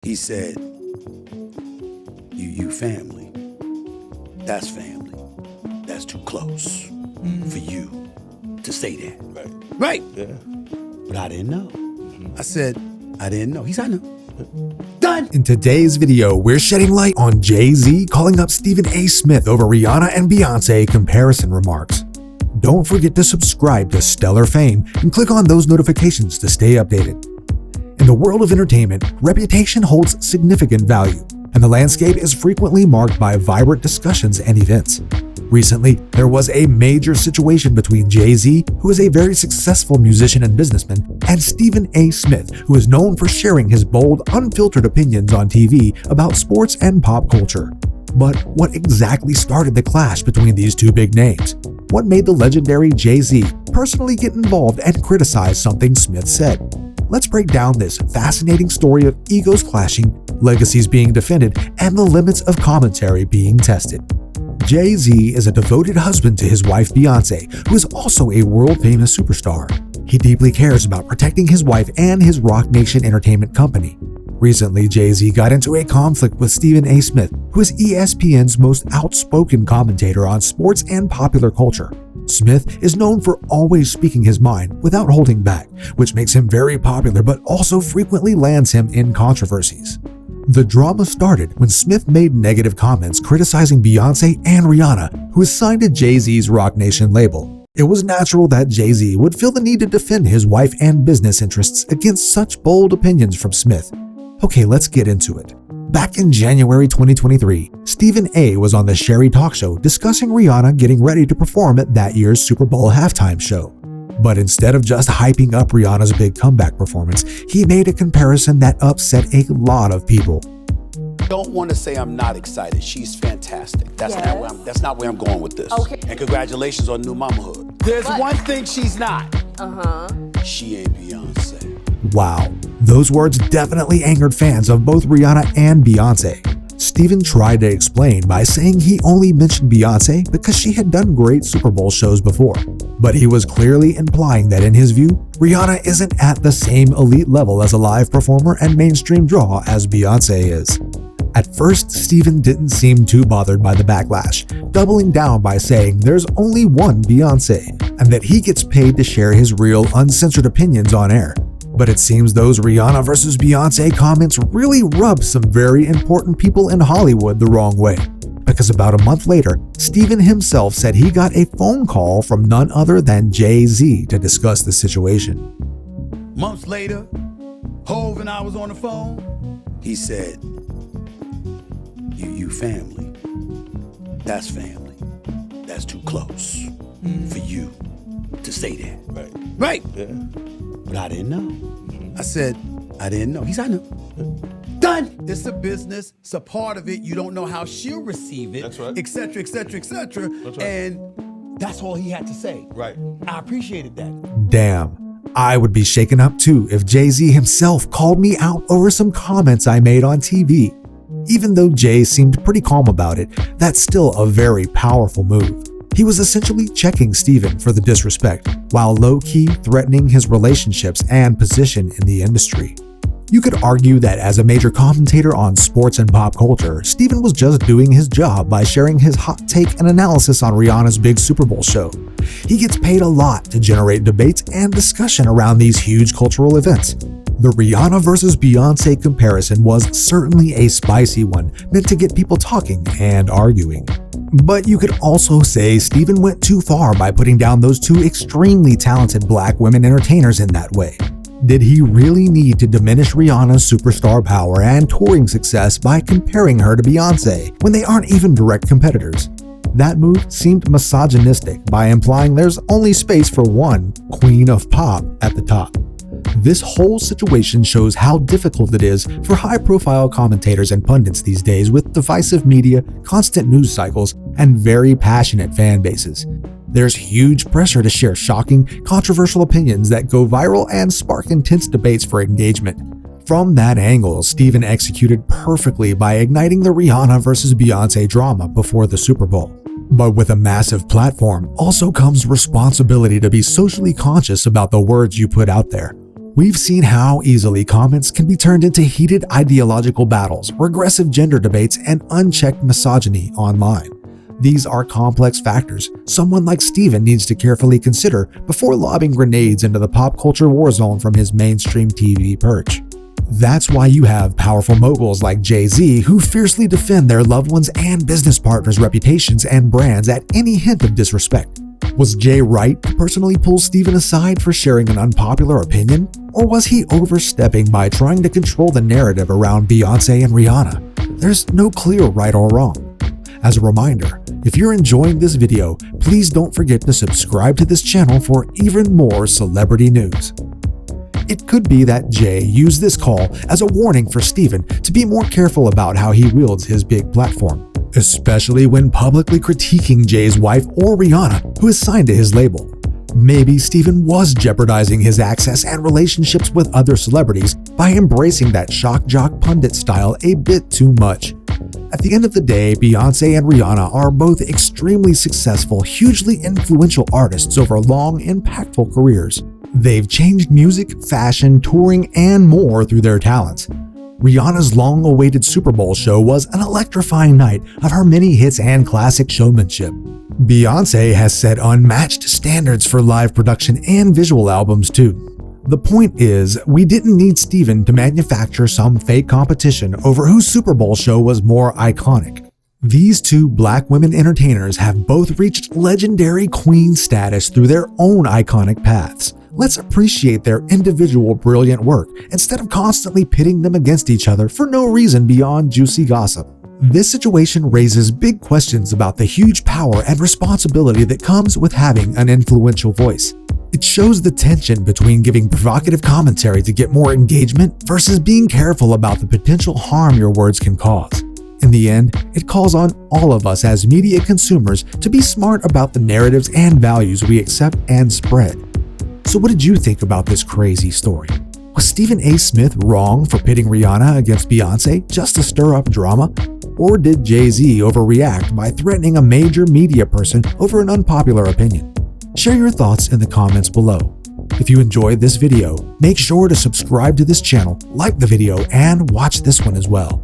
He said, you family. That's family. That's too close for you to say that. Right. Yeah. But I didn't know. I said, I didn't know. He said, I know. Done. In today's video, we're shedding light on Jay-Z calling up Stephen A. Smith over Rihanna and Beyoncé comparison remarks. Don't forget to subscribe to Stellar Fame and click on those notifications to stay updated. In the world of entertainment, reputation holds significant value, and the landscape is frequently marked by vibrant discussions and events. Recently, there was a major situation between Jay-Z, who is a very successful musician and businessman, and Stephen A. Smith, who is known for sharing his bold, unfiltered opinions on TV about sports and pop culture. But what exactly started the clash between these two big names? What made the legendary Jay-Z personally get involved and criticize something Smith said? Let's break down this fascinating story of egos clashing, legacies being defended, and the limits of commentary being tested. Jay-Z is a devoted husband to his wife Beyoncé, who is also a world-famous superstar. He deeply cares about protecting his wife and his Roc Nation entertainment company. Recently, Jay-Z got into a conflict with Stephen A. Smith, who is ESPN's most outspoken commentator on sports and popular culture. Smith is known for always speaking his mind without holding back, which makes him very popular but also frequently lands him in controversies. The drama started when Smith made negative comments criticizing Beyoncé and Rihanna, who is signed to Jay-Z's Roc Nation label. It was natural that Jay-Z would feel the need to defend his wife and business interests against such bold opinions from Smith. Okay, let's get into it. Back in January 2023, Stephen A. was on the Sherry Talk Show discussing Rihanna getting ready to perform at that year's Super Bowl halftime show. But instead of just hyping up Rihanna's big comeback performance, he made a comparison that upset a lot of people. Don't want to say I'm not excited. She's fantastic. That's not where I'm going with this. Okay. And congratulations on new mamahood. There's one thing she's not. She ain't Beyonce. Wow, those words definitely angered fans of both Rihanna and Beyoncé. Stephen tried to explain by saying he only mentioned Beyoncé because she had done great Super Bowl shows before. But he was clearly implying that in his view, Rihanna isn't at the same elite level as a live performer and mainstream draw as Beyoncé is. At first, Stephen didn't seem too bothered by the backlash, doubling down by saying there's only one Beyoncé, and that he gets paid to share his real, uncensored opinions on air. But it seems those Rihanna versus Beyoncé comments really rubbed some very important people in Hollywood the wrong way. Because about a month later, Stephen himself said he got a phone call from none other than Jay-Z to discuss the situation. Months later, Hov and I was on the phone. He said, you family. That's family. That's too close for you to say that. Right. Yeah. But I didn't know. I said, I didn't know. He said, I know. Done. It's a business. It's a part of it. You don't know how she'll receive it. That's right. Et cetera, et cetera, et cetera. That's right. And that's all he had to say. Right. I appreciated that. Damn, I would be shaken up too if Jay-Z himself called me out over some comments I made on TV. Even though Jay seemed pretty calm about it, that's still a very powerful move. He was essentially checking Stephen for the disrespect, while low-key threatening his relationships and position in the industry. You could argue that as a major commentator on sports and pop culture, Stephen was just doing his job by sharing his hot take and analysis on Rihanna's big Super Bowl show. He gets paid a lot to generate debates and discussion around these huge cultural events. The Rihanna versus Beyoncé comparison was certainly a spicy one, meant to get people talking and arguing. But you could also say Stephen went too far by putting down those two extremely talented black women entertainers in that way. Did he really need to diminish Rihanna's superstar power and touring success by comparing her to Beyoncé when they aren't even direct competitors? That move seemed misogynistic by implying there's only space for one queen of pop at the top. This whole situation shows how difficult it is for high-profile commentators and pundits these days with divisive media, constant news cycles, and very passionate fan bases. There's huge pressure to share shocking, controversial opinions that go viral and spark intense debates for engagement. From that angle, Stephen executed perfectly by igniting the Rihanna versus Beyoncé drama before the Super Bowl. But with a massive platform also comes responsibility to be socially conscious about the words you put out there. We've seen how easily comments can be turned into heated ideological battles, regressive gender debates, and unchecked misogyny online. These are complex factors someone like Steven needs to carefully consider before lobbing grenades into the pop culture war zone from his mainstream TV perch. That's why you have powerful moguls like Jay-Z who fiercely defend their loved ones and business partners' reputations and brands at any hint of disrespect. Was Jay right to personally pull Steven aside for sharing an unpopular opinion? Or was he overstepping by trying to control the narrative around Beyoncé and Rihanna? There's no clear right or wrong. As a reminder, if you're enjoying this video, please don't forget to subscribe to this channel for even more celebrity news. It could be that Jay used this call as a warning for Steven to be more careful about how he wields his big platform, especially when publicly critiquing Jay's wife or Rihanna, who is signed to his label. Maybe Steven was jeopardizing his access and relationships with other celebrities by embracing that shock jock pundit style a bit too much. At the end of the day, Beyoncé and Rihanna are both extremely successful, hugely influential artists over long, impactful careers. They've changed music, fashion, touring, and more through their talents. Rihanna's long-awaited Super Bowl show was an electrifying night of her many hits and classic showmanship. Beyoncé has set unmatched standards for live production and visual albums too. The point is, we didn't need Steven to manufacture some fake competition over whose Super Bowl show was more iconic. These two black women entertainers have both reached legendary queen status through their own iconic paths. Let's appreciate their individual brilliant work instead of constantly pitting them against each other for no reason beyond juicy gossip. This situation raises big questions about the huge power and responsibility that comes with having an influential voice. It shows the tension between giving provocative commentary to get more engagement versus being careful about the potential harm your words can cause. In the end, it calls on all of us as media consumers to be smart about the narratives and values we accept and spread. So what did you think about this crazy story? Was Stephen A. Smith wrong for pitting Rihanna against Beyoncé just to stir up drama? Or did Jay-Z overreact by threatening a major media person over an unpopular opinion? Share your thoughts in the comments below. If you enjoyed this video, make sure to subscribe to this channel, like the video, and watch this one as well.